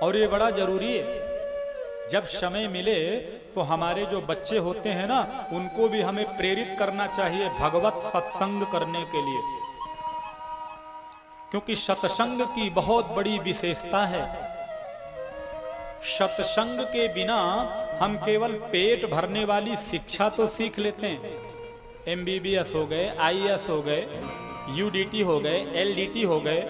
और ये बड़ा जरूरी है। जब समय मिले तो हमारे जो बच्चे होते हैं ना, उनको भी हमें प्रेरित करना चाहिए भगवत सत्संग करने के लिए, क्योंकि सत्संग की बहुत बड़ी विशेषता है। सत्संग के बिना हम केवल पेट भरने वाली शिक्षा तो सीख लेते हैं, MBBS हो गए, IAS हो गए, UDT हो गए, LDT हो गए,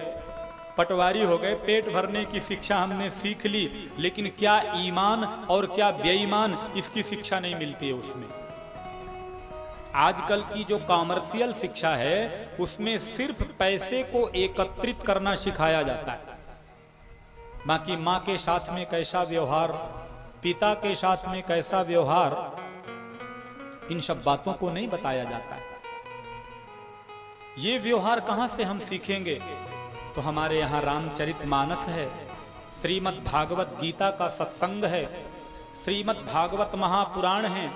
पटवारी हो गए, पेट भरने की शिक्षा हमने सीख ली, लेकिन क्या ईमान और क्या बेईमान, इसकी शिक्षा नहीं मिलती है उसमें। आजकल की जो कॉमर्शियल शिक्षा है उसमें सिर्फ पैसे को एकत्रित करना सिखाया जाता है, बाकी माँ के साथ में कैसा व्यवहार, पिता के साथ में कैसा व्यवहार, इन सब बातों को नहीं बताया जाता है। ये व्यवहार कहाँ से हम सीखेंगे? तो हमारे यहाँ रामचरितमानस है, श्रीमद् भागवत गीता का सत्संग है, श्रीमद् भागवत महापुराण है।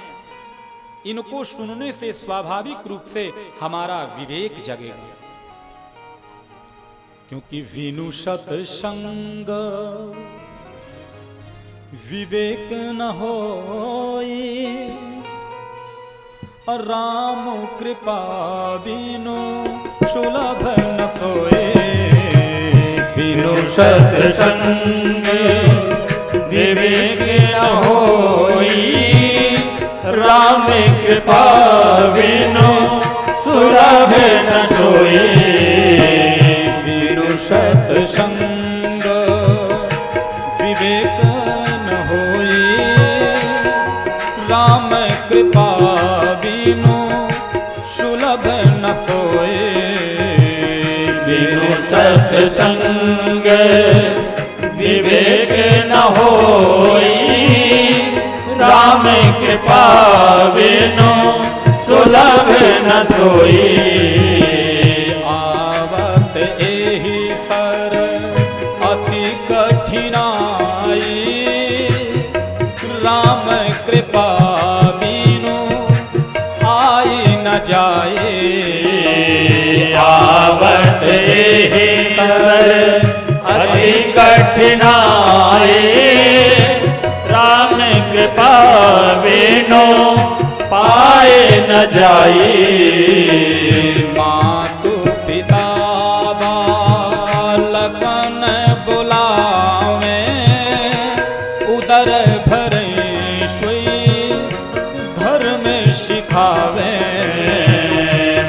इनको सुनने से स्वाभाविक रूप से हमारा विवेक जगेगा, क्योंकि विनु सत्संग विवेक न होई, और राम कृपा बिनु सुलभ न सोए। बिनु सत्संग विवेक न होई, राम कृपा बिनु सुलभ न सोए। बिनु सत्संग विवेक न होई, राम कृपा बिनु सुलभ न सोए। बिनु सत्संग विवेक न होई, राम कृपा बिनु सुलभ न सोई। आवत एहि सर अति कठिनाई, राम कृपा बिनु आई न जाए। आवत एहि सर अति कठिनाई, राम कृपा बिनु पाए न जाई। मातु पिता बालकन बुलावे, उदर भरे सोई धर्म सिखावे।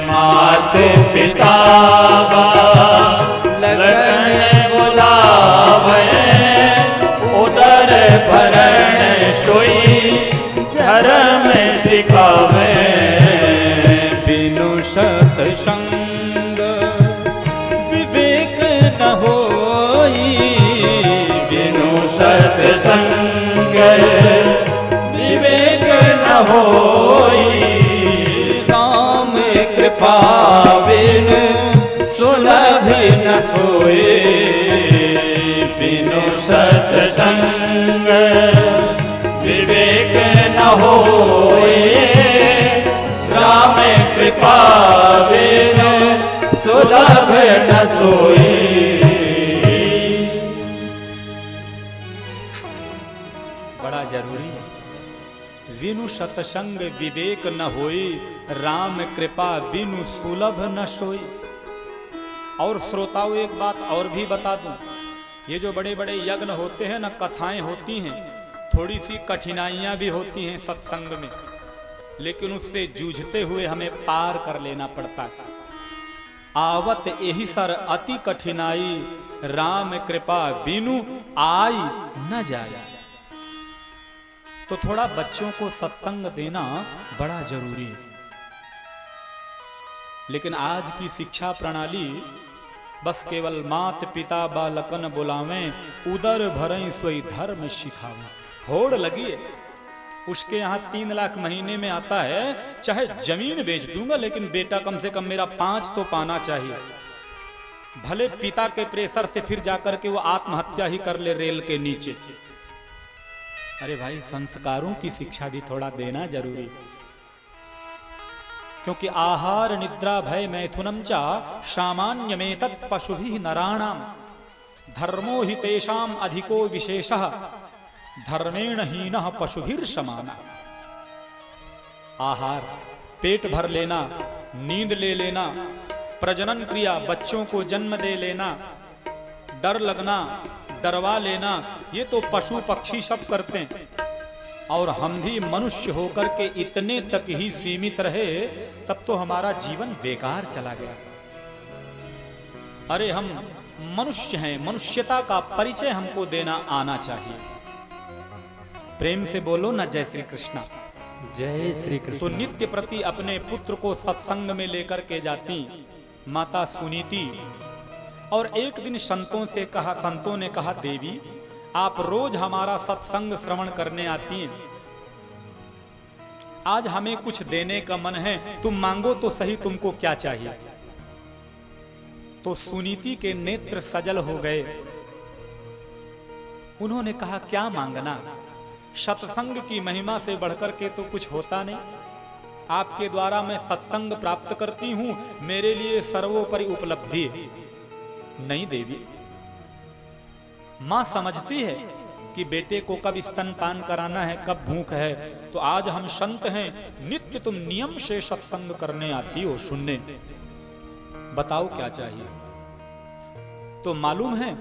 मातु पिता बालकन बुलावे, उदर भरण सोई धर्म सिखावे। बिनु सत्संग विवेक न होई, बिनु सत्संग विवेक न होई, राम कृपा बिनु सुलभ न सोए। बिनु सत्संग विवेक न होए, राम कृपा बिनु सुलभ न सोई। बड़ा जरूरी है। बिनु सत्संग विवेक न होई, राम कृपा बिनु सुलभ न सोई। और श्रोताओं एक बात और भी बता दूं, ये जो बड़े बड़े यज्ञ होते हैं ना, कथाएं होती हैं, थोड़ी सी कठिनाइयां भी होती हैं सत्संग में, लेकिन उससे जूझते हुए हमें पार कर लेना पड़ता है। आवत एहि सर अति कठिनाई, राम कृपा बिनु आई न जाए। तो थोड़ा बच्चों को सत्संग देना बड़ा जरूरी है। लेकिन आज की शिक्षा प्रणाली बस केवल मात पिता बालकन बुलावें, उदर भरें सोई धर्म सिखावें। होड़ लगी है, उसके यहाँ 3 लाख महीने में आता है, चाहे जमीन बेच दूंगा लेकिन बेटा कम से कम मेरा 5 तो पाना चाहिए। भले पिता के प्रेशर से फिर जाकर के वो आत्महत्या ही कर ले रेल के नीचे। अरे भाई, संस्कारों की शिक्षा भी थोड़ा देना जरूरी है, क्योंकि आहार निद्रा भय मैथुनम चा सामान्य में तत् पशुभिः नराणाम। धर्मो हि तेषाम अधिको विशेषः धर्मेण हीनः पशुभिर समाना। आहार, पेट भर लेना, नींद ले लेना, प्रजनन क्रिया, बच्चों को जन्म दे लेना, डर लगना, डरवा लेना, ये तो पशु पक्षी सब करते हैं। और हम भी मनुष्य होकर के इतने तक ही सीमित रहे, तब तो हमारा जीवन बेकार चला गया। अरे हम मनुष्य हैं, मनुष्यता का परिचय हमको देना आना चाहिए। प्रेम से बोलो ना जय श्री कृष्णा। जय श्री कृष्ण। तो नित्य प्रति अपने पुत्र को सत्संग में लेकर के जाती माता सुनीति। और एक दिन संतों ने कहा देवी आप रोज हमारा सत्संग श्रवण करने आती हैं, आज हमें कुछ देने का मन है, तुम मांगो तो सही, तुमको क्या चाहिए। तो सुनीति के नेत्र सजल हो गए। उन्होंने कहा क्या मांगना, सत्संग की महिमा से बढ़कर के तो कुछ होता नहीं। आपके द्वारा मैं सत्संग प्राप्त करती हूं, मेरे लिए सर्वोपरि उपलब्धि है। नहीं देवी, मां समझती है कि बेटे को कब स्तनपान कराना है, कब भूख है। तो आज हम संत हैं, नित्य तुम नियम से सत्संग करने आती हो सुनने, बताओ क्या चाहिए। तो मालूम है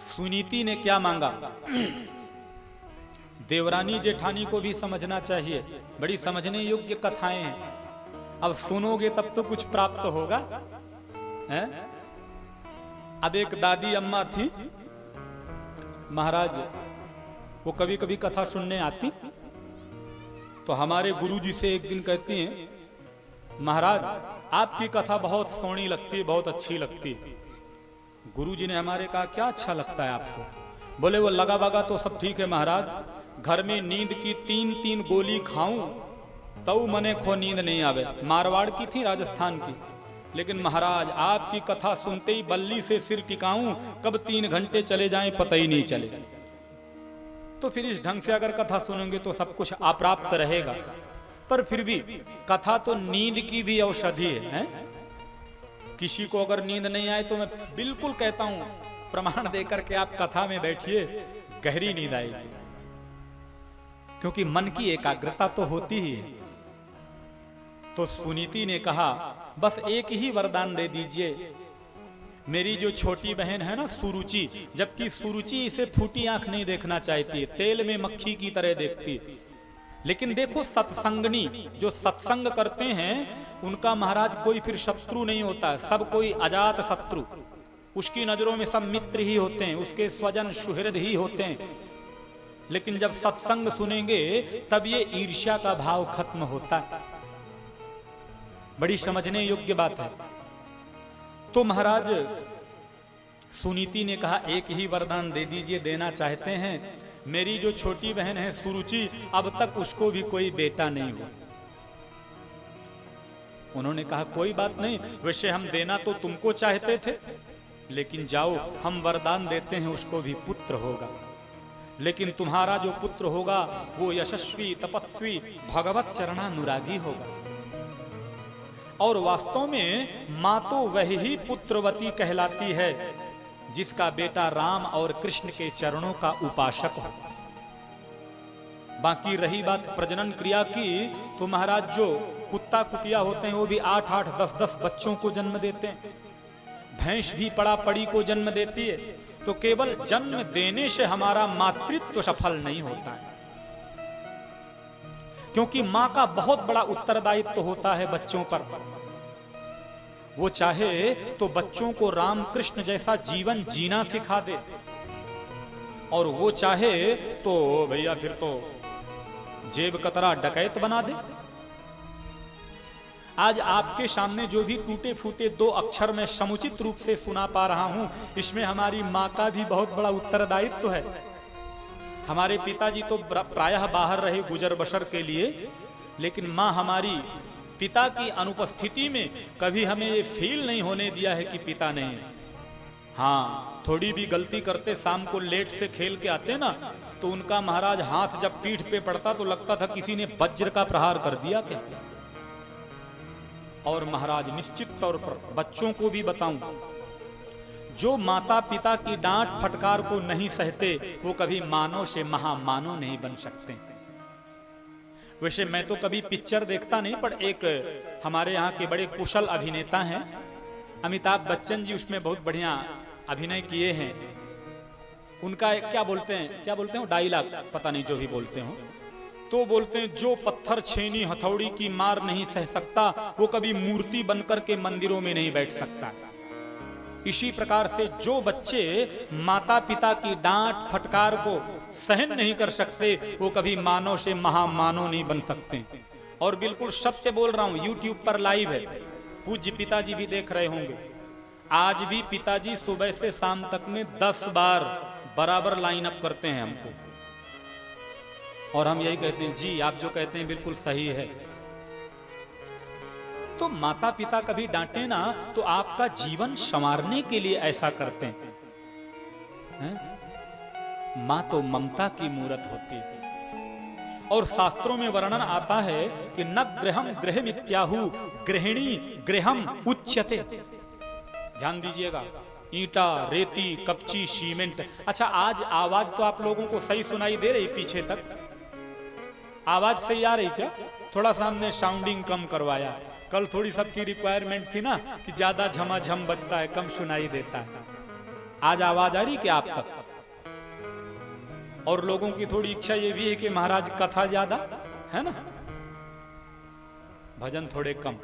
सुनीति ने क्या मांगा। देवरानी जेठानी को भी समझना चाहिए, बड़ी समझने योग्य कथाएं हैं। अब सुनोगे तब तो कुछ प्राप्त होगा है? अब एक दादी अम्मा थी महाराज, वो कभी कभी कथा सुनने आती, तो हमारे गुरुजी से एक दिन कहती हैं महाराज आपकी कथा बहुत सोहनी लगती, बहुत अच्छी लगती। गुरुजी ने हमारे कहा क्या अच्छा लगता है आपको। बोले वो लगा बगा तो सब ठीक है महाराज, घर में नींद की 3-3 गोली खाऊं तब मने खो नींद नहीं आवे। मारवाड़ की थी, राजस्थान की, लेकिन महाराज आपकी कथा सुनते ही बल्ली से सिर टिकाऊं, कब 3 घंटे चले जाएं पता ही नहीं चले। तो फिर इस ढंग से अगर कथा सुनेंगे तो सब कुछ अप्राप्त रहेगा। पर फिर भी कथा तो नींद की भी औषधि है? किसी को अगर नींद नहीं आए तो मैं बिल्कुल कहता हूं, प्रमाण देकर के आप कथा में बैठिए, गहरी नींद आएगी, क्योंकि मन की एकाग्रता तो होती ही है। तो सुनीति ने कहा बस एक ही वरदान दे दीजिए। मेरी जो छोटी बहन है ना सुरुचि, जबकि सुरुचि इसे फूटी आंख नहीं देखना चाहती, तेल में मक्खी की तरह देखती। लेकिन देखो सत्संगनी जो सत्संग करते हैं उनका महाराज कोई फिर शत्रु नहीं होता, सब कोई अजात शत्रु, उसकी नजरों में सब मित्र ही होते हैं, उसके स्वजन सुहृद ही होते हैं। लेकिन जब सत्संग सुनेंगे तब ये ईर्ष्या का भाव खत्म होता है। बड़ी समझने योग्य बात है। तो महाराज सुनीति ने कहा एक ही वरदान दे दीजिए, देना चाहते हैं। मेरी जो छोटी बहन है सुरुचि, अब तक उसको भी कोई बेटा नहीं हुआ। उन्होंने कहा कोई बात नहीं, वैसे हम देना तो तुमको चाहते थे, लेकिन जाओ हम वरदान देते हैं उसको भी पुत्र होगा। लेकिन तुम्हारा जो पुत्र होगा वो यशस्वी तपस्वी भगवत चरणानुरागी होगा। और वास्तव में मां तो वही ही पुत्रवती कहलाती है जिसका बेटा राम और कृष्ण के चरणों का उपासक हो। बाकी रही बात प्रजनन क्रिया की, तो महाराज जो कुत्ता कुतिया होते हैं वो भी 8-8, 10-10 बच्चों को जन्म देते हैं। भैंस भी पड़ा पड़ी को जन्म देती है। तो केवल जन्म देने से हमारा मातृत्व सफल नहीं होता है, क्योंकि मां का बहुत बड़ा उत्तरदायित्व होता है बच्चों पर। वो चाहे तो बच्चों को राम कृष्ण जैसा जीवन जीना सिखा दे, और वो चाहे तो भैया फिर तो जेब कतरा डकैत बना दे। आज आपके सामने जो भी टूटे फूटे 2 अक्षर में समुचित रूप से सुना पा रहा हूं, इसमें हमारी मां का भी बहुत बड़ा उत्तरदायित्व है। हमारे पिताजी तो प्रायः बाहर रहे गुजर बसर के लिए, लेकिन मां हमारी पिता की अनुपस्थिति में कभी हमें ये फील नहीं होने दिया है कि पिता नहीं है। हाँ, थोड़ी भी गलती करते, शाम को लेट से खेल के आते ना, तो उनका महाराज हाथ जब पीठ पे पड़ता तो लगता था किसी ने वज्र का प्रहार कर दिया क्या। और महाराज निश्चित तौर पर बच्चों को भी बताऊं, जो माता पिता की डांट फटकार को नहीं सहते वो कभी मानव से महामानव नहीं बन सकते। वैसे मैं तो कभी पिक्चर देखता नहीं, पर एक हमारे यहाँ के बड़े कुशल अभिनेता हैं अमिताभ बच्चन जी, उसमें बहुत बढ़िया अभिनय किए हैं। उनका एक क्या बोलते हैं डायलॉग, पता नहीं जो भी बोलते हो, तो बोलते हैं जो पत्थर छेनी हथौड़ी की मार नहीं सह सकता वो कभी मूर्ति बनकर के मंदिरों में नहीं बैठ सकता। इसी प्रकार से जो बच्चे माता पिता की डांट फटकार को सहन नहीं कर सकते वो कभी मानव से महामानव नहीं बन सकते। और बिल्कुल सत्य बोल रहा हूं, YouTube पर लाइव है, पूज्य पिताजी भी देख रहे होंगे। आज भी पिताजी सुबह से शाम तक में 10 बार बराबर लाइन अप करते हैं हमको, और हम यही कहते हैं जी आप जो कहते हैं बिल्कुल सही है। तो माता पिता कभी डांटे ना तो आपका जीवन संवारने के लिए ऐसा करते हैं। मां तो ममता की मूरत होती है, और शास्त्रों में वर्णन आता है कि न गृहम गृहमित्याहु गृहिणी गृहम उच्यते। ध्यान दीजिएगा, ईंटा रेती कपची सीमेंट। अच्छा, आज आवाज तो आप लोगों को सही सुनाई दे रही? पीछे तक आवाज सही आ रही क्या? थोड़ा सा हमने साउंडिंग कम करवाया। कल थोड़ी सबकी रिक्वायरमेंट थी ना कि ज्यादा झमाझम बजता है, कम सुनाई देता है। आज आवाज आ रही क्या आप तक? और लोगों की थोड़ी इच्छा ये भी है कि महाराज कथा ज्यादा है ना, भजन थोड़े कम।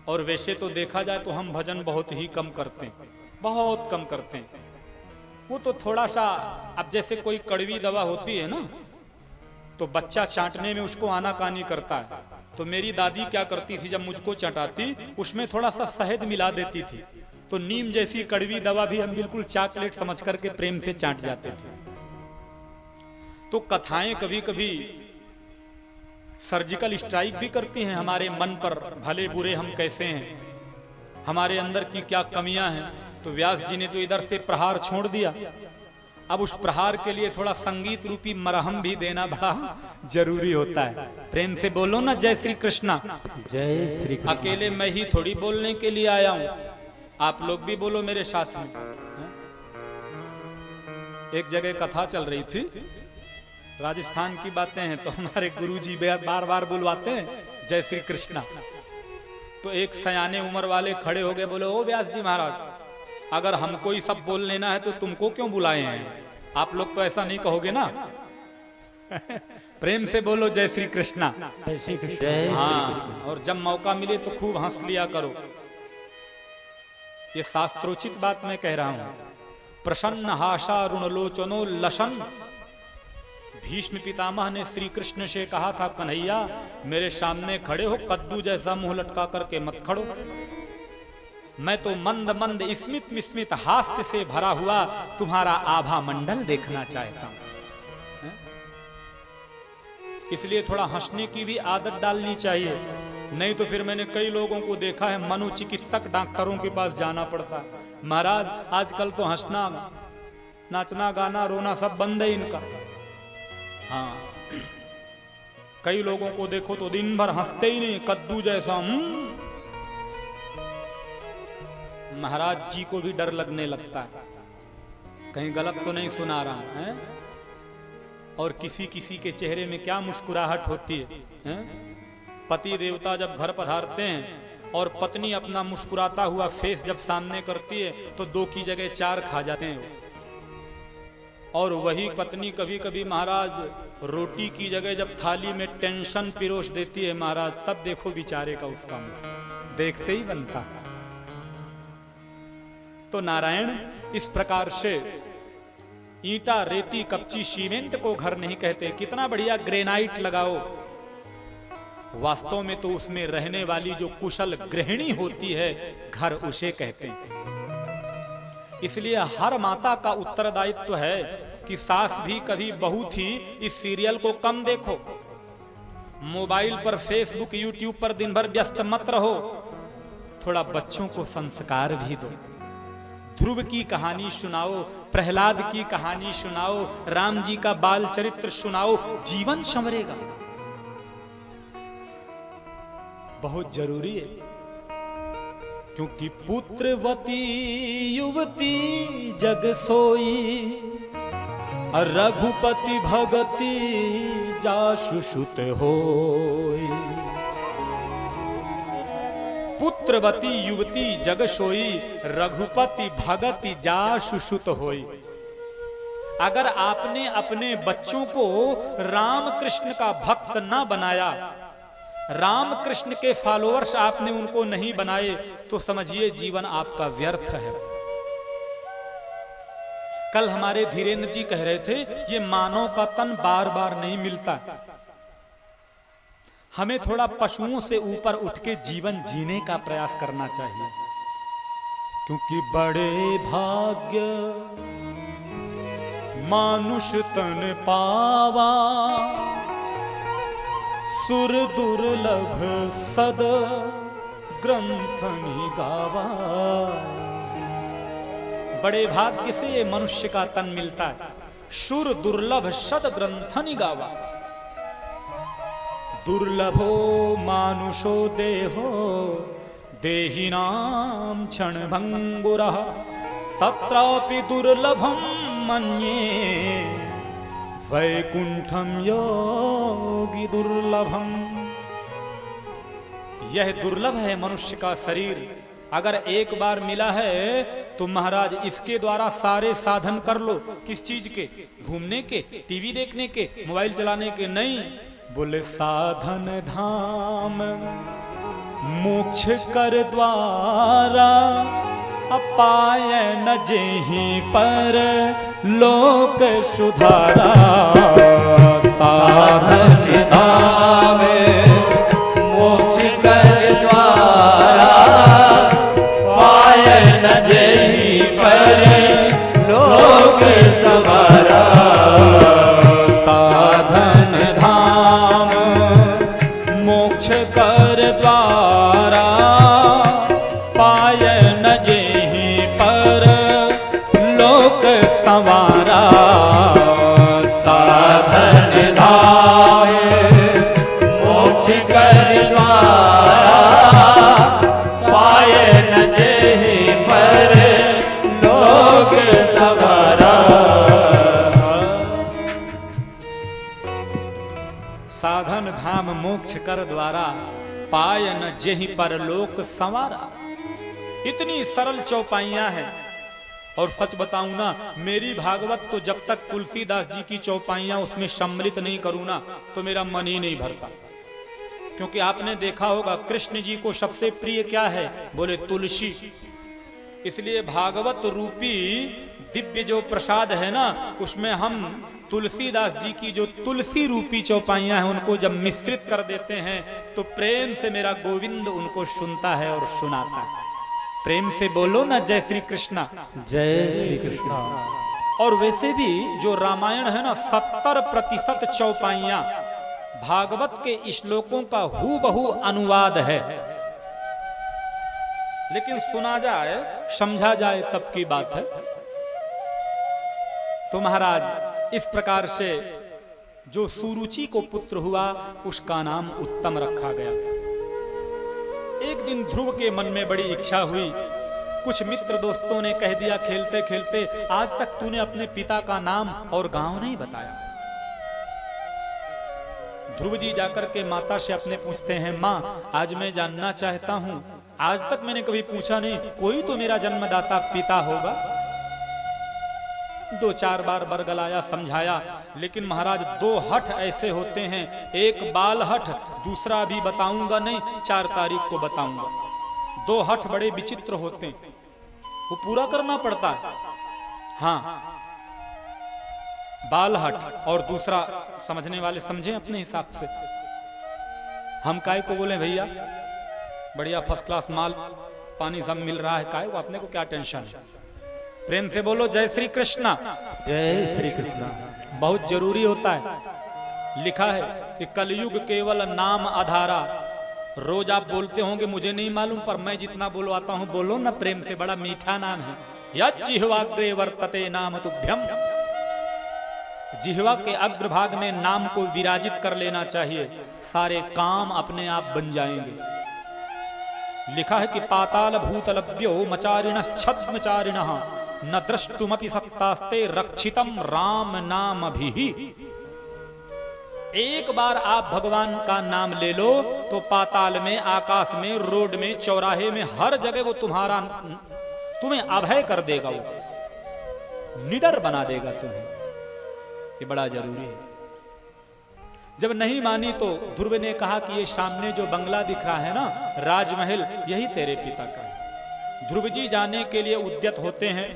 और वैसे तो देखा जाए तो हम भजन बहुत ही कम करते हैं, बहुत कम करते हैं। वो तो थोड़ा सा, अब जैसे कोई कड़वी दवा होती है ना, तो बच्चा चाटने में उसको आनाकानी करता है, तो मेरी दादी क्या करती थी, जब मुझको चटाती उसमें थोड़ा सा शहद मिला देती थी, तो नीम जैसी कड़वी दवा भी हम बिल्कुल चॉकलेट समझ करके प्रेम से चाट जाते थे। तो कथाएं कभी कभी सर्जिकल स्ट्राइक भी करती हैं हमारे मन पर, भले बुरे हम कैसे हैं, हमारे अंदर की क्या कमियां हैं। तो व्यास जी ने तो इधर से प्रहार छोड़ दिया। अब उस प्रहार के लिए थोड़ा संगीत रूपी मरहम भी देना बड़ा जरूरी होता है। प्रेम से बोलो ना जय श्री कृष्णा। जय श्री कृष्ण। अकेले मैं ही थोड़ी बोलने के लिए आया हूं, आप लोग भी बोलो मेरे साथ में। एक जगह कथा चल रही थी, राजस्थान की बातें हैं, तो हमारे गुरुजी बार बार बुलवाते हैं जय श्री कृष्णा। तो एक सयाने उम्र वाले खड़े हो गए, बोले ओ व्यास जी महाराज, अगर हमको ही सब बोल लेना है तो तुमको क्यों बुलाए हैं? आप लोग तो ऐसा नहीं कहोगे ना। प्रेम से बोलो जय श्री कृष्णा। जय श्री कृष्ण। हाँ, और जब मौका मिले तो खूब हंस लिया करो। ये शास्त्रोचित बात मैं कह रहा हूं। प्रसन्न हासा ऋणलोचनो लसन। भीष्म पितामह ने श्री कृष्ण से कहा था, कन्हैया मेरे सामने खड़े हो, कद्दू जैसा मुंह लटका करके मत खड़ो। मैं तो मंद मंद स्मित विस्मित हास्य से भरा हुआ तुम्हारा आभा मंडल देखना चाहता हूं। इसलिए थोड़ा हंसने की भी आदत डालनी चाहिए, नहीं तो फिर मैंने कई लोगों को देखा है मनोचिकित्सक डॉक्टरों के पास जाना पड़ता है। महाराज आजकल तो हंसना नाचना गाना रोना सब बंद है इनका। हाँ, कई लोगों को देखो तो दिन भर हंसते ही नहीं, कद्दू जैसा। महाराज जी को भी डर लगने लगता है, कहीं गलत तो नहीं सुना रहा है। और किसी किसी के चेहरे में क्या मुस्कुराहट होती है। पति देवता जब घर पधारते हैं और पत्नी अपना मुस्कुराता हुआ फेस जब सामने करती है तो 2 की जगह 4 खा जाते हैं। और वही पत्नी कभी कभी महाराज रोटी की जगह जब थाली में टेंशन पिरोस देती है महाराज, तब देखो बेचारे का उसका मुंह देखते ही बनता। तो नारायण इस प्रकार से ईंटा रेती कपची सीमेंट को घर नहीं कहते। कितना बढ़िया ग्रेनाइट लगाओ, वास्तव में तो उसमें रहने वाली जो कुशल गृहिणी होती है घर उसे कहते हैं। इसलिए हर माता का उत्तरदायित्व है कि सास भी कभी बहू थी इस सीरियल को कम देखो, मोबाइल पर फेसबुक यूट्यूब पर दिन भर व्यस्त मत रहो, थोड़ा बच्चों को संस्कार भी दो। ध्रुव की कहानी सुनाओ, प्रहलाद की कहानी सुनाओ, राम जी का बाल चरित्र सुनाओ, जीवन संवरेगा। बहुत जरूरी है, क्योंकि पुत्रवती युवती जग सोई, रघुपति भगति जासु सुत होई। पुत्रवती युवती जग सोई, रघुपति भगति जासु सुत होई। अगर आपने अपने बच्चों को राम कृष्ण का भक्त ना बनाया, राम कृष्ण के फॉलोअर्स आपने उनको नहीं बनाए, तो समझिए जीवन आपका व्यर्थ है। कल हमारे धीरेन्द्र जी कह रहे थे, ये मानव का तन बार बार नहीं मिलता, हमें थोड़ा पशुओं से ऊपर उठ के जीवन जीने का प्रयास करना चाहिए। क्योंकि बड़े भाग्य मानुष तन पावा, सुर दुर्लभ सद ग्रंथनि गावा। बड़े भाग्य से मनुष्य का तन मिलता है, सुर दुर्लभ सद ग्रंथनि गावा। दुर्लभो मानुषो देहो देहिनां क्षण भंगुरः, तत्रापि दुर्लभं मन्ये वैकुंठम योगी दुर्लभम। यह दुर्लभ है मनुष्य का शरीर, अगर एक बार मिला है तो महाराज इसके द्वारा सारे साधन कर लो। किस चीज के? घूमने के, टीवी देखने के, मोबाइल चलाने के नहीं। बोले साधन धाम मोक्ष कर द्वारा, अपाय न जेहि पर लोक सुधारा। साधन धाम मोक्ष कर द्वारा, पाय न जेहि पर लोक संवारा। साधन धाम मोक्ष कर द्वारा, पाय न जेहि पर लोक संवारा। साधन धाम मोक्ष कर द्वारा, पाय न जेहि पर लोक संवारा। साधन धाम मोक्ष कर द्वारा, पाय न जेहि पर लोक संवारा। इतनी सरल चौपाइयां हैं। और सच बताऊं ना, मेरी भागवत तो जब तक तुलसीदास जी की चौपाइयां उसमें सम्मिलित नहीं करूं ना, तो मेरा मन ही नहीं भरता। क्योंकि आपने देखा होगा कृष्ण जी को सबसे प्रिय क्या है? बोले तुलसी। इसलिए भागवत रूपी दिव्य जो प्रसाद है ना, उसमें हम तुलसीदास जी की जो तुलसी रूपी चौपाइयां हैं उनको जब मिश्रित कर देते हैं, तो प्रेम से मेरा गोविंद उनको सुनता है और सुनाता है। प्रेम से बोलो ना जय श्री कृष्णा। जय श्री कृष्ण। और वैसे भी जो रामायण है ना, 70% चौपाइयां भागवत के श्लोकों का हूबहू अनुवाद है। लेकिन सुना जाए, समझा जाए तब की बात है। तो महाराज इस प्रकार से जो सुरुचि को पुत्र हुआ उसका नाम उत्तम रखा गया। एक दिन ध्रुव के मन में बड़ी इच्छा हुई। कुछ मित्र दोस्तों ने कह दिया खेलते खेलते, आज तक तूने अपने पिता का नाम और गांव नहीं बताया। ध्रुव जी जाकर के माता से अपने पूछते हैं, माँ आज मैं जानना चाहता हूं, आज तक मैंने कभी पूछा नहीं, कोई तो मेरा जन्मदाता पिता होगा। 2-4 बार बरगलाया, समझाया, लेकिन महाराज 2 हठ ऐसे होते हैं, एक बाल हठ, दूसरा भी बताऊंगा नहीं, 4 तारीख को बताऊंगा। 2 हठ बड़े विचित्र होते हैं, वो पूरा करना पड़ता है। हाँ, बाल हठ और दूसरा समझने वाले समझें अपने हिसाब से। हम काय को बोले भैया बढ़िया फर्स्ट क्लास माल पानी सब मिल रहा है, काय को अपने को क्या टेंशन है। प्रेम से बोलो जय श्री कृष्णा। जय श्री कृष्ण। बहुत जरूरी होता है। लिखा है कि कलयुग केवल नाम आधारा। रोज आप बोलते होंगे मुझे नहीं मालूम, पर मैं जितना बोलवाता हूं बोलो ना प्रेम से, बड़ा मीठा नाम है। यत् जिह्वाग्रे वर्तते नाम तुभ्यम। जिह्वा के अग्रभाग में नाम को विराजित कर लेना चाहिए, सारे काम अपने आप बन जाएंगे। लिखा है कि पाताल भूतलभ्यो मचारिण छद्मचारिण न द्रष्टुमपि सक्तास्ते रक्षितम राम नाम भी। एक बार आप भगवान का नाम ले लो तो पाताल में, आकाश में, रोड में, चौराहे में, हर जगह वो तुम्हें अभय कर देगा, वो निडर बना देगा तुम्हें। ये बड़ा जरूरी है। जब नहीं मानी तो ध्रुव ने कहा कि ये सामने जो बंगला दिख रहा है ना, राजमहल, यही तेरे पिता का है। ध्रुव जी जाने के लिए उद्यत होते हैं,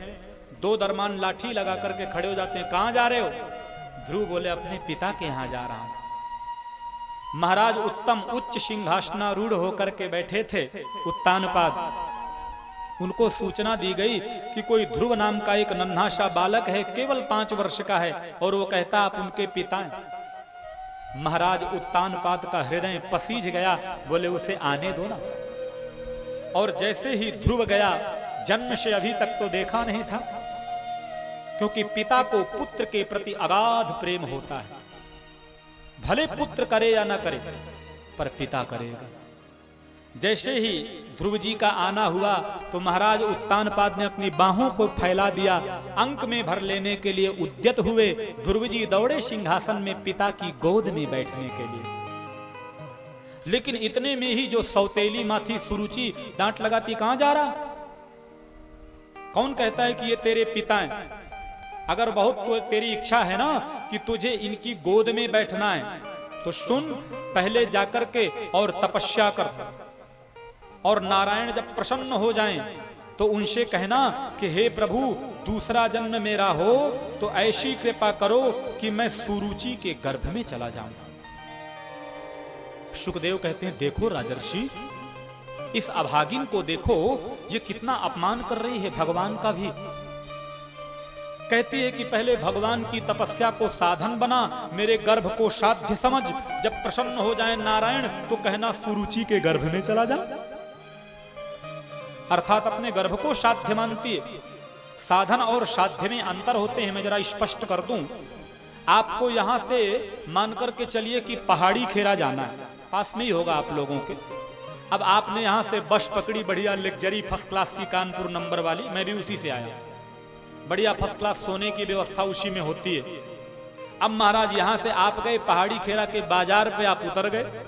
दो दरमान लाठी लगा करके खड़े हो जाते हैं। कहां जा रहे हो? ध्रुव बोले अपने पिता के यहां जा रहा हूं। महाराज उत्तम उच्च सिंहासनारूढ़ होकर के बैठे थे, उत्तानपाद। उनको सूचना दी गई कि कोई ध्रुव नाम का एक नन्हा सा बालक है, केवल 5 वर्ष का है, और वो कहता आप उनके पिता हैं। महाराज उत्तानपाद का हृदय पसीज गया, बोले उसे आने दो ना। और जैसे ही ध्रुव गया, जन्म से अभी तक तो देखा नहीं था, क्योंकि पिता को पुत्र के प्रति अगाध प्रेम होता है। भले पुत्र करे या ना करे, पर पिता करेगा। जैसे ही ध्रुव जी का आना हुआ तो महाराज उत्तानपाद ने अपनी बाहों को फैला दिया, अंक में भर लेने के लिए उद्यत हुए। ध्रुव जी दौड़े सिंहासन में पिता की गोद में बैठने के लिए। लेकिन इतने में ही जो सौतेली माँ थी सुरुचि डांट लगाती, कहां जा रहा? कौन कहता है कि ये तेरे पिता हैं? अगर बहुत तेरी इच्छा है ना कि तुझे इनकी गोद में बैठना है तो सुन, पहले जाकर के और तपस्या कर, और नारायण जब प्रसन्न हो जाएं तो उनसे कहना कि हे प्रभु, दूसरा जन्म मेरा हो तो ऐसी कृपा करो कि मैं सुरुचि के गर्भ में चला जाऊं। सुखदेव कहते हैं देखो राजर्षि, इस अभागिन को देखो, ये कितना अपमान कर रही है भगवान का भी। कहती है कि पहले भगवान की तपस्या को साधन बना, मेरे गर्भ को साध्य समझ, जब प्रसन्न हो जाए नारायण तो कहना सुरुचि के गर्भ में चला जा। अर्थात अपने गर्भ को साध्य मानती है। साधन और साध्य में अंतर होते हैं, मैं जरा स्पष्ट कर दूं। आपको यहां से मान करके चलिए कि पहाड़ी खेरा जाना है, पास में ही होगा आप लोगों के। अब आपने यहां से बस पकड़ी, बढ़िया लग्जरी फर्स्ट क्लास की, कानपुर नंबर वाली, मैं भी उसी से आया। बढ़िया फर्स्ट क्लास सोने की व्यवस्था उसी में होती है। अब महाराज यहां से आप गए पहाड़ी खेरा के बाजार पे, आप उतर गए।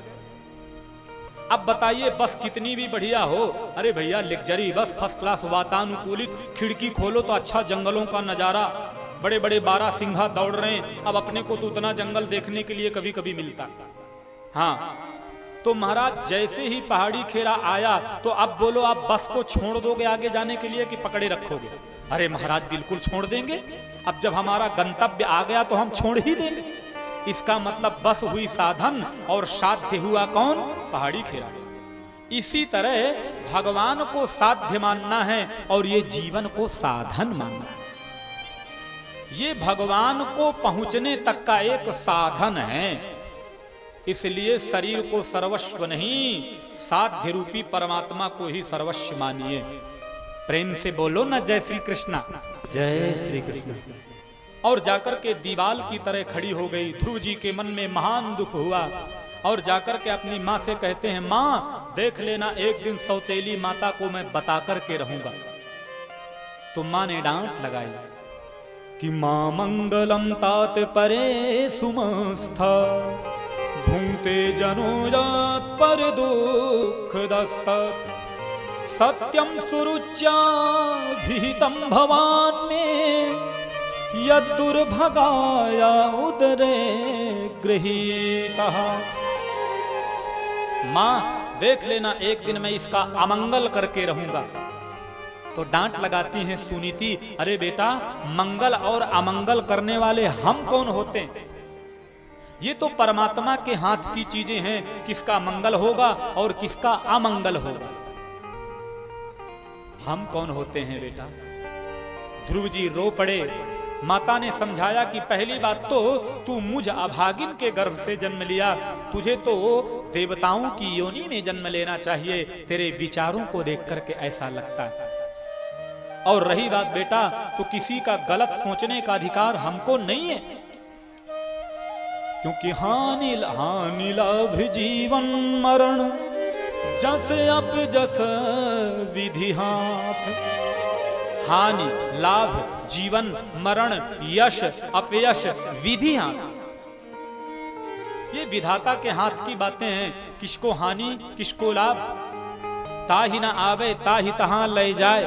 अब बताइए बस कितनी भी बढ़िया हो, अरे भैया लग्जरी बस, फर्स्ट क्लास, वातानुकूलित, खिड़की खोलो तो अच्छा जंगलों का नजारा, बड़े बड़े 12 सिंघा दौड़ रहे हैं। अब अपने को तो उतना जंगल देखने के लिए कभी कभी मिलता। हाँ, तो महाराज जैसे ही पहाड़ी खेरा आया तो अब बोलो आप बस को छोड़ दोगे आगे जाने के लिए कि पकड़े रखोगे? अरे महाराज बिल्कुल छोड़ देंगे, अब जब हमारा गंतव्य आ गया तो हम छोड़ ही देंगे। इसका मतलब बस हुई साधन और साध्य हुआ कौन? पहाड़ी खेरा। इसी तरह भगवान को साध्य मानना है और ये जीवन को साधन मानना है। ये भगवान को पहुंचने तक का एक साधन है। इसलिए शरीर को सर्वस्व नहीं, साध्य रूपी परमात्मा को ही सर्वस्व मानिए। प्रेम से बोलो ना जय श्री कृष्णा। जय श्री कृष्ण। और जाकर के दीवाल की तरह खड़ी हो गई। ध्रुव जी के मन में महान दुख हुआ और जाकर के अपनी माँ से कहते हैं, माँ देख लेना एक दिन सौतेली माता को मैं बता करके रहूंगा। तो माँ ने डांट लगाई कि माँ मंगलम तात परे सुमस्था भूंते जनोजात पर दुख दस्तक सत्यम सुरुच्या भीतम भवान में यदुर्भगाया उदरे गृहीता। मां देख लेना एक दिन मैं इसका अमंगल करके रहूंगा। तो डांट लगाती हैं सुनीति, अरे बेटा मंगल और अमंगल करने वाले हम कौन होते हैं? ये तो परमात्मा के हाथ की चीजें हैं, किसका मंगल होगा और किसका अमंगल होगा। हम कौन होते हैं बेटा? ध्रुव जी रो पड़े। माता ने समझाया कि पहली बात तो तू मुझ अभागिन के गर्भ से जन्म लिया, तुझे तो देवताओं की योनि में जन्म लेना चाहिए, तेरे विचारों को देख करके ऐसा लगता है। और रही बात बेटा, तो किसी का गलत सोचने का अधिकार हमको नहीं है, क्योंकि हानि लाभ जीवन मरण जस अप जस विधि हाथ। हानि लाभ जीवन मरण यश अपयश विधि हाथ, ये विधाता के हाथ की बातें हैं। किसको हानि किसको लाभ, ताहि ना आवे ताहि तहां ले जाए,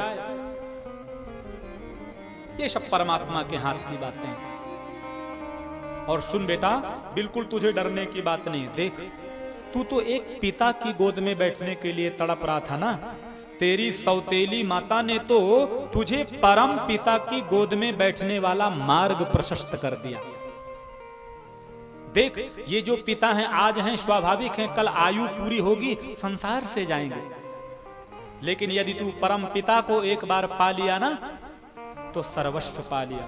ये सब परमात्मा के हाथ की बातें हैं। और सुन बेटा, बिल्कुल तुझे डरने की बात नहीं। देख, तू तो एक पिता की गोद में बैठने के लिए तड़प रहा था ना। तेरी सौतेली माता ने तो तुझे परम पिता की गोद में बैठने वाला मार्ग प्रशस्त कर दिया। देख, ये जो पिता हैं आज हैं स्वाभाविक हैं, कल आयु पूरी होगी संसार से जाएंगे। लेकिन यदि तू परम पिता को एक बार पा लिया ना, तो सर्वस्व पा लिया।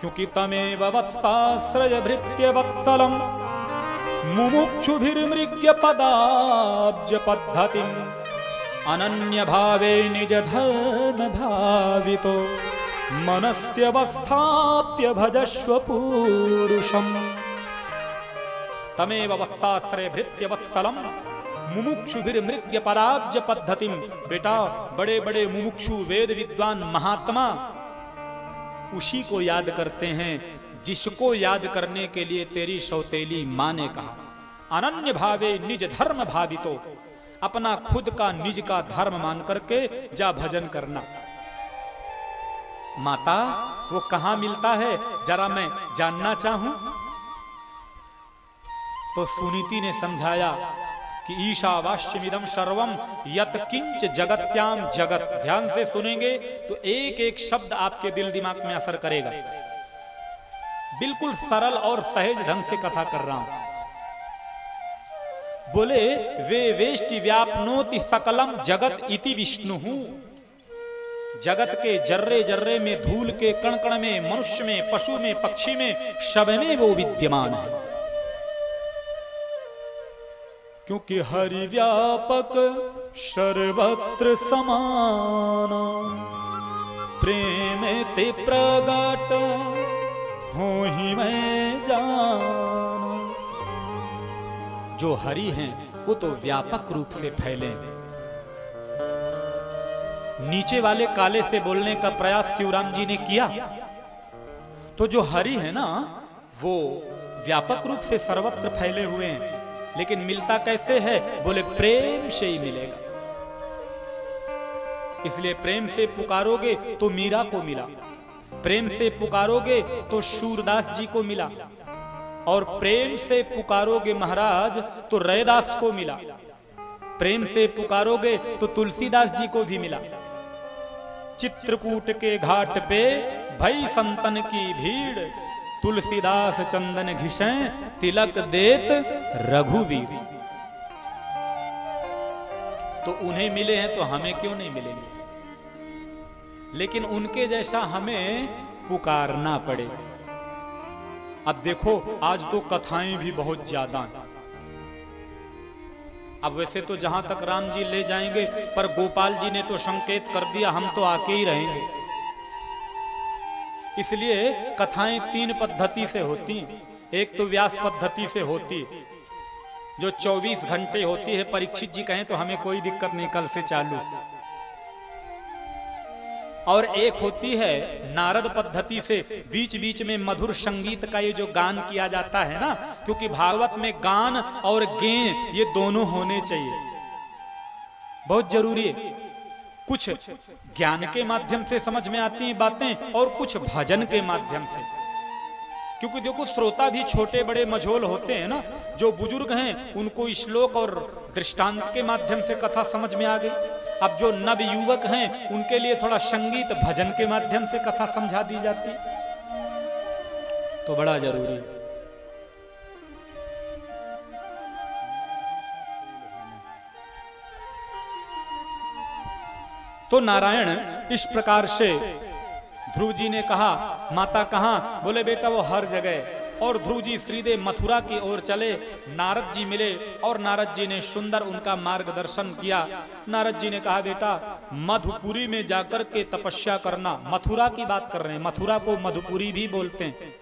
क्योंकि तमेव वत्साश्रय भृत्य वत्सलम मुमुक्षुभिर्मृग्य पदाब्ज पद्धतिम अनन्य भावे निज धर्म भावितो मनस्त्यवस्थाप्य भजस्व पुरुषम। तमेव वत्साश्रय भृत्य वत्सलम मुमुक्षुभिर्मृग्य पदाब्ज पद्धतिम। बेटा, बड़े बड़े मुमुक्षु वेद विद्वान महात्मा उसी को याद करते हैं जिसको याद करने के लिए तेरी सौतेली मां ने कहा, अनन्य भावे निज धर्म भावितो, अपना खुद का निज का धर्म मान करके जा भजन करना। माता, वो कहां मिलता है जरा मैं जानना चाहूं। तो सुनीति ने समझाया कि ईशावास्यमिदं सर्वम यत किंच जगत्याम जगत। ध्यान से सुनेंगे तो एक एक शब्द आपके दिल दिमाग में असर करेगा। बिल्कुल सरल और सहज ढंग से कथा कर रहा हूं। बोले, वे वेष्टि व्यापनोति सकलम जगत इति विष्णु। जगत के जर्रे जर्रे में, धूल के कण कण में, मनुष्य में, पशु में, पक्षी में, सब में वो विद्यमान है। क्योंकि हरि व्यापक सर्वत्र समान, प्रेम ते प्रगट हो ही मैं जान। जो हरि हैं वो तो व्यापक रूप से फैले। नीचे वाले काले से बोलने का प्रयास शिवराम जी ने किया, तो जो हरि है ना वो व्यापक रूप से सर्वत्र फैले हुए हैं। लेकिन मिलता कैसे है? बोले प्रेम से ही मिलेगा। इसलिए प्रेम से पुकारोगे तो मीरा को मिला, प्रेम से पुकारोगे तो सूरदास जी को मिला, और प्रेम से पुकारोगे महाराज तो रैदास को मिला, प्रेम से पुकारोगे तो तुलसीदास जी को भी मिला। चित्रकूट के घाट पे भई संतन की भीड़, तुलसीदास चंदन घिसें तिलक देत रघुवीर। तो उन्हें मिले हैं तो हमें क्यों नहीं मिलेंगे? लेकिन उनके जैसा हमें पुकारना पड़े। अब देखो, आज तो कथाएं भी बहुत ज्यादा हैं। अब वैसे तो जहां तक राम जी ले जाएंगे, पर गोपाल जी ने तो संकेत कर दिया हम तो आके ही रहेंगे। इसलिए कथाएं 3 पद्धति से होती। एक तो व्यास पद्धति से होती, जो 24 घंटे होती है। परीक्षित जी कहें तो हमें कोई दिक्कत नहीं, कल से चालू। और एक होती है नारद पद्धति से, बीच बीच में मधुर संगीत का ये जो गान किया जाता है ना, क्योंकि भागवत में गान और गेय ये दोनों होने चाहिए, बहुत जरूरी है। कुछ ज्ञान के माध्यम से समझ में आती हैं बातें और कुछ भजन के माध्यम से। क्योंकि देखो, श्रोता भी छोटे बड़े मझोल होते हैं ना। जो बुजुर्ग हैं उनको श्लोक और दृष्टांत के माध्यम से कथा समझ में आ गई। अब जो नव युवक हैं उनके लिए थोड़ा संगीत भजन के माध्यम से कथा समझा दी जाती, तो बड़ा जरूरी है। तो नारायण इस प्रकार से ध्रुव जी ने कहा, माता कहां? बोले बेटा वो हर जगह। और ध्रुव जी श्रीदेव मथुरा की ओर चले। नारद जी मिले और नारद जी ने सुंदर उनका मार्गदर्शन किया। नारद जी ने कहा, बेटा मधुपुरी में जाकर के तपस्या करना। मथुरा की बात कर रहे हैं, मथुरा को मधुपुरी भी बोलते हैं।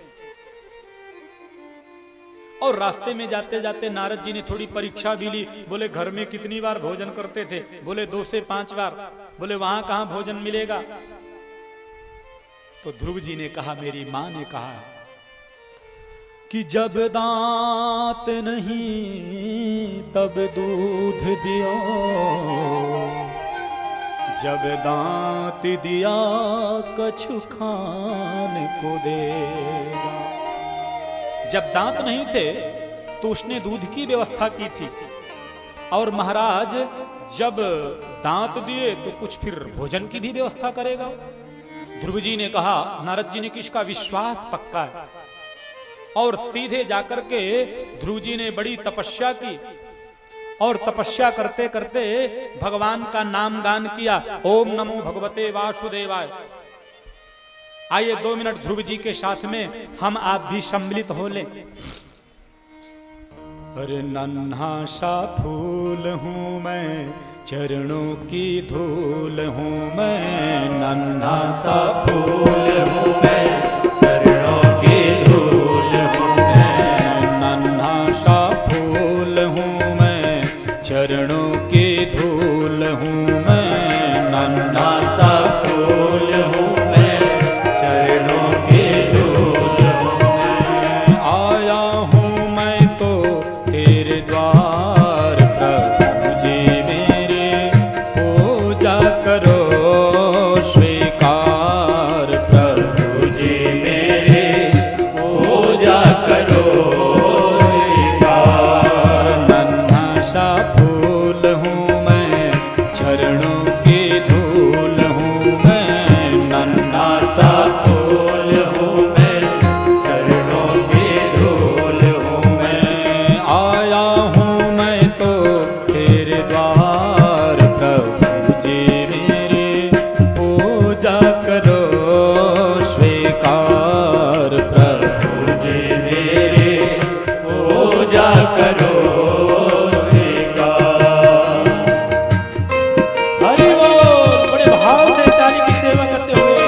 और रास्ते में जाते जाते नारद जी ने थोड़ी परीक्षा भी ली। बोले घर में कितनी बार भोजन करते थे? बोले 2 से 5 बार। बोले वहां कहां भोजन मिलेगा? तो ध्रुव जी ने कहा, मेरी मां ने कहा कि जब दांत नहीं तब दूध दियो, जब दांत दिया कछु खान को देगा। जब दांत नहीं थे तो उसने दूध की व्यवस्था की थी, और महाराज जब दांत दिए तो कुछ फिर भोजन की भी व्यवस्था करेगा। ध्रुव जी ने कहा, नारद जी ने किसका विश्वास पक्का है। और सीधे जाकर के ध्रुव जी ने बड़ी तपस्या की, और तपस्या करते करते भगवान का नाम गान किया। ओम नमो भगवते वासुदेवाय। आइए 2 मिनट ध्रुव जी के साथ में हम आप भी सम्मिलित हो लें। अरे नन्हा सा फूल हूं मैं, चरणों की धूल हूं मैं, नन्हा सा फूल हूं मैं, चरणों की धूल हूं मैं, नन्हा सा फूल हूं मैं, चरणों की धूल हूं मैं, नन्हा सा फूल हूं मैं, चरणों की धूल हूं मैं। आया हूं मैं तो तेरे द्वार, प्रभु जी मेरे पूजा करो स्वीकार, प्रभु जी मेरे पूजा करो स्वीकार। नन्हा सा फूल हूँ मैं, चरणों की धूल हूँ मैं, नन्हा सा फूल हूँ मैं, चरणों की धूल हूँ मैं। आया हूँ मैं तो तेरे द्वार, प्रभु जी मेरी पूजा करो स्वीकार, प्रभु जी मेरी पूजा करो स्वीकार। हरि बोल। बड़े भाव से ताली की सेवा करते हुए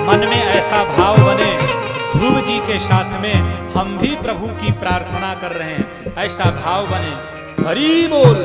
मन में ऐसा भाव बने, ध्रुव जी के साथ में हम भी प्रभु की प्रार्थना कर रहे हैं, ऐसा भाव बने। हरि बोल।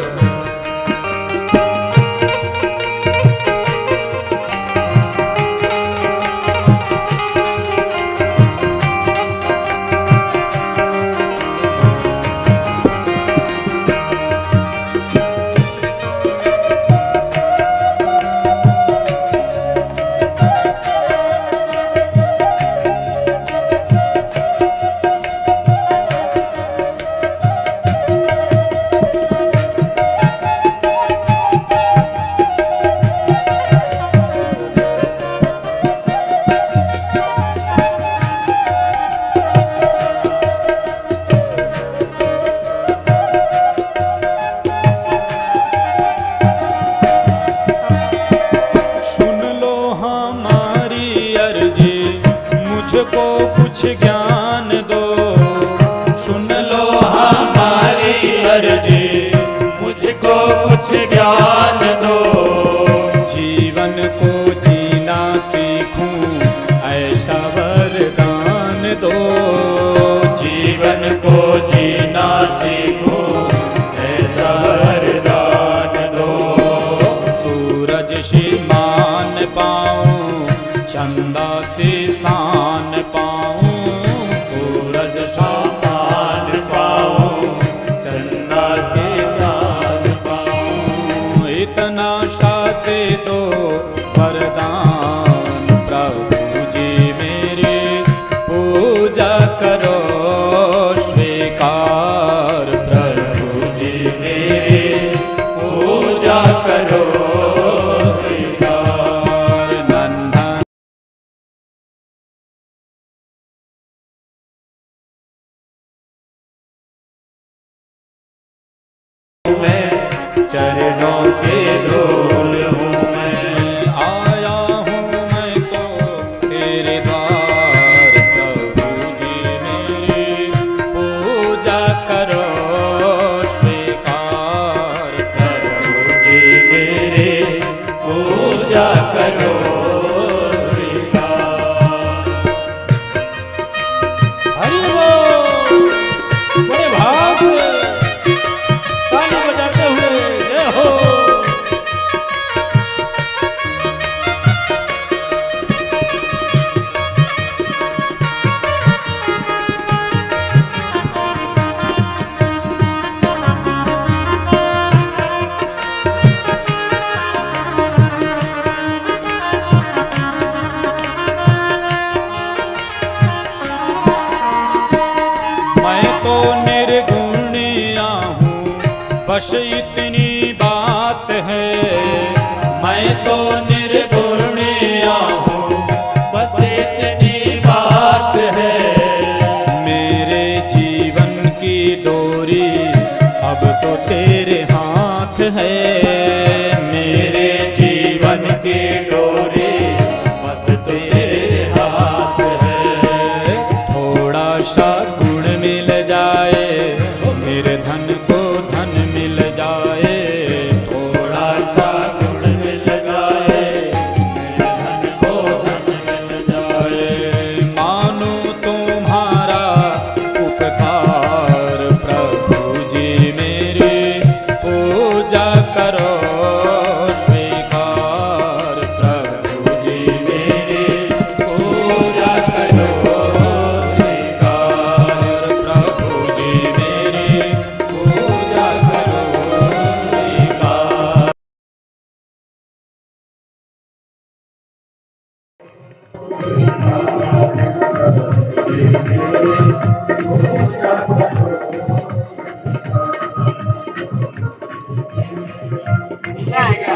मुझको कुछ ज्ञान दो, सुन लो हमारी अर्जी, मुझको कुछ ज्ञान दो। जीवन को जीना सीखूं ऐसा वरदान दो, जीवन को जीना सीखूं ऐसा वरदान दो। सूरज से मान पाऊं, चंदा से शान पाऊं, सूरज शान पाऊं, चंदा से शान पाऊं। इतना साथ दो वरदान, प्रभु जी मेरी पूजा करो स्वीकार, प्रभु जी मेरी पूजा करो स्वीकार। नन्हा मैं, चरणों के धूल हूँ मैं। आया हूँ मैं तो तेरे द्वार, प्रभु जी मेरी पूजा करो स्वीकार, प्रभु जी मेरी ने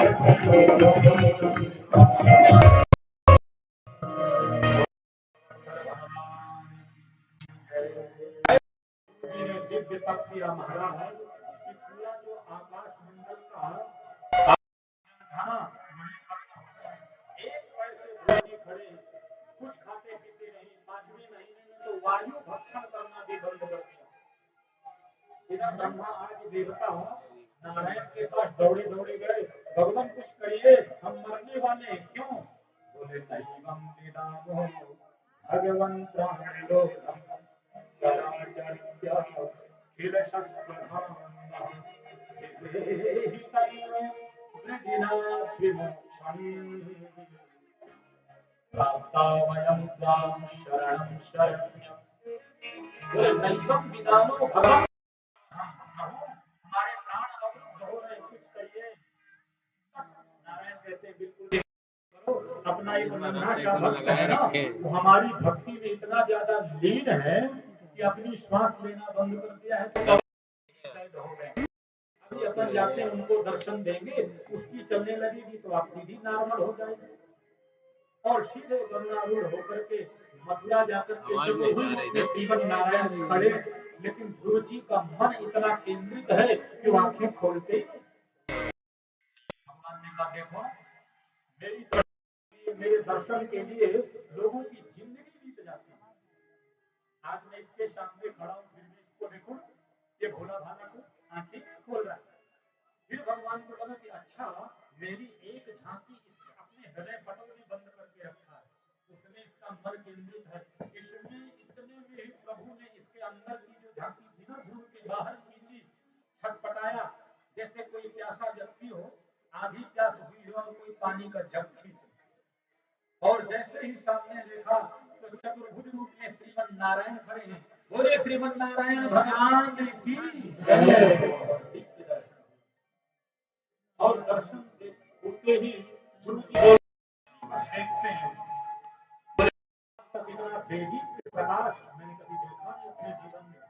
दिव्य तप किया महाराज कि पूरा जो आकाश मंडल का था ना, एक पैर से धरती खड़े, कुछ खाते पीते नहीं, 5वें महीने में तो वायु भक्षण करना भी बंद कर दिया। इधर ब्रह्मा आदि देवता नारायण के पास दौड़े दौड़े गए, भगवान कुछ करिए, हम मरने वाले हैं। क्यों? बोले दैवम विदामो भगवान प्राणिलो चराचर्या खिल शक्तिधाम देहि तैव वृजिनाथ विमोक्षम् प्राप्ता वयं त्वां शरणं शरण्यम्। बोले दैवम विदामो भगवान, हमारे प्राण अवरुद्ध हो रहे, कुछ करिए। नारायण कहते बिल्कुल करो। अपना एक नन्हा सा भक्त है ना, वो हमारी भक्ति में इतना ज्यादा लीन है कि अपनी श्वास लेना बंद कर दिया है, तो हो गए। अभी अपन जाते हैं उनको दर्शन देंगे, उसकी चलने लगेगी तो आपकी भी नॉर्मल हो जाएगी। और सीधे गरुड़ारूढ़ होकर के मथुरा जाकर के श्रीमन नारायण खड़े, लेकिन गुरु जी का मन इतना केंद्रित है कि वो आंखें खोलते ही भगवान ने कहा देखो, मेरे दर्शन के लिए लोगों की जिंदगी बीत जाती है। आज मैं इसके सामने खड़ा हूँ, फिर भी इसको देखो, ये भोला भाला को आंखें खोल रहा है। फिर भगवान को लगा कि अच्छा, मेरी एक झांकी इसने अपने हृदय पटल में बंद करके रखा है, उसमें इसका मन केंद्रित है। इसमें इतने में ही प्रभु ने इसके अंदर की जो झांकी थी ना, ध्रुव के बाहर खींची, छटपटाया, जैसे कोई प्यासा व्यक्ति हो, आधी प्यास हुई हो और कोई पानी का जग खींच, और जैसे ही सामने देखा तो चतुर्भुज रूप में श्रीमन नारायण खड़े हैं। बोले श्रीमन नारायण भगवान की जय। और दर्शन होते ही गुरु जी देखते हैं, देवी प्रकाश मैंने कभी देखा नहीं अपने जीवन में।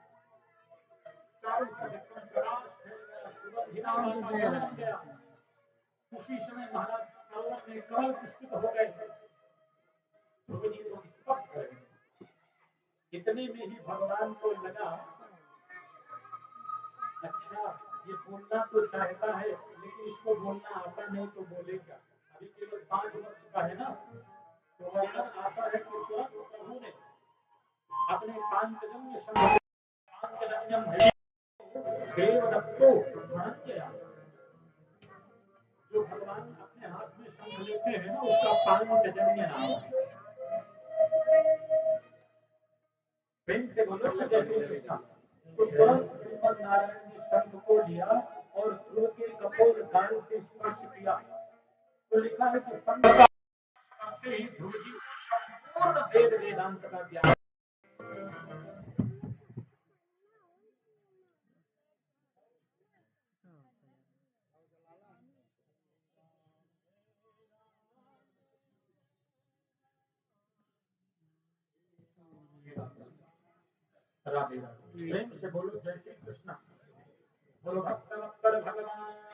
चारों तरफ एकदम प्रकाश फैल गया। उसी समय महाराज सरोवर में कमल पुष्पित हो गए। गुरु जी तो स्तब्ध रहे। इतने में ही भगवान को लगा, अच्छा ये बोलना तो चाहता है, लेकिन इसको बोलना आता नहीं तो बोले क्या। अभी केवल 5 वर्ष का है ना, तो वर्णन आता है कि तुरंत प्रभु ने अपने पांचजन्य देवदत्तो धनंजय, जो भगवान अपने हाथ में शंख लेते हैं ना, उसका पांचजन्य नाम है। प्रेम से बोलो ना जय श्री कृष्ण। तो तुरंत श्रीमन नारायण ने शंख को लिया और ध्रुव के कपोल दाल से स्पर्श किया। तो लिखा है कि शंख का करते ही ध्रुव जी को संपूर्ण वेद वेदांत का ज्ञान। राधे राधे। प्रेम से बोलो जय श्री कृष्ण। बोलो भक्त भगवान